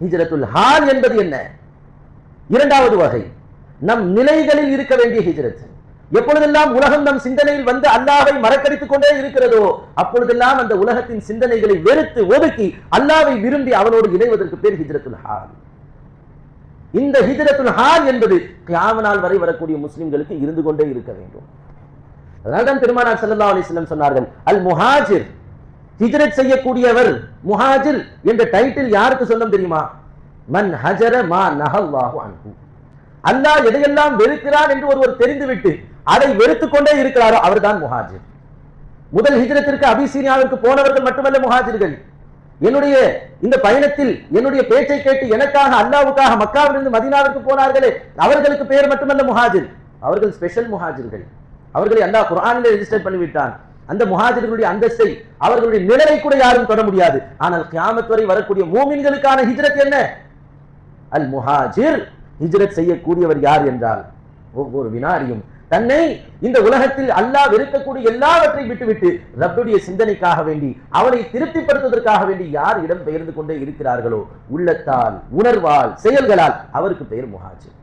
ஹிஜ்ரத்துல் hall என்பது என்ன? இரண்டாவது வகை நம் நிலைகளில் இருக்க வேண்டிய ஹிஜ்ரத். எப்பொழுதெல்லாம் உலகம் நம் சிந்தனையில் வந்து அல்லாஹ்வை மறக்கடித்துக் கொண்டே இருக்கிறதோ அப்பொழுதெல்லாம் அந்த உலகத்தின் சிந்தனைகளை வெறுத்து ஒதுக்கி அல்லாஹ்வை விரும்பி அவனோடு இணைவதற்கு பேர் ஹிஜ்ரத்துல் ஹால். இந்த ஹிஜ்ரத்துல் ஹால் என்பது கியாமத் நாள் வரை வரக்கூடிய முஸ்லிம்களுக்கு இருந்து கொண்டே இருக்க வேண்டும். அதனால்தான் பெருமானார் ஸல்லல்லாஹு அலைஹி வஸல்லம் சொன்னார்கள், அல் முஹாஜிர், ஹிஜ்ரத் செய்யக்கூடியவர். முஹாஜிர் என்ற டைட்டில் யாருக்கு சொன்னோம் தெரியுமா? மன் ஹஜர மா நஹல்லாஹு அன்ஹு. அல்லாஹ் எதையெல்லாம் வெறுக்கிறான் என்று ஒருவர் தெரிந்துவிட்டு அதை வெறுத்துக் கொண்டே இருக்கிறாரோ அவர்தான் முஹாஜிர். முதல் ஹிஜ்ரத்திற்கு அபிசீனியாவிற்கு போனவர்கள் மட்டுமல்ல முஹாஜிர்கள். என்னுடைய இந்த பயணத்தில் என்னுடைய பேச்சை கேட்டு எனக்காக அல்லாஹ்வுக்காக மக்காவிலிருந்து மதீனாவிற்கு போனார்களே அவர்களுக்கு பெயர் மட்டுமல்ல முஹாஜிர், அவர்கள் ஸ்பெஷல் முஹாஜிர்கள். அவர்களை அல்லாஹ் குர்ஆனிலே ரெஜிஸ்டர் பண்ணிவிட்டான். அந்த முஹாஜிர்களுடைய அந்தஸ்தை அவர்களுடைய நிழலை கூட யாரும் தொட முடியாது. ஆனால் கியாமத் வரை வரக்கூடிய மூமின்களுக்கான ஹிஜ்ரத் என்ன? அல் முஹாஜிர். ஹிஜ்ரத் செய்யக்கூடியவர் யார் என்றால் ஒவ்வொரு வினாடியும் தன்னை இந்த உலகத்தில் அல்லாஹ் வெறுக்கக்கூடிய எல்லாவற்றை விட்டுவிட்டு ரப்புடைய சிந்தனைக்காக வேண்டி அவனை திருப்திப்படுத்துவதற்காக வேண்டி யார் இடம் பெயர்ந்து கொண்டே இருக்கிறார்களோ உள்ளத்தால், உணர்வால், செயல்களால் அவருக்கு பெயர் முஹாஜிர்.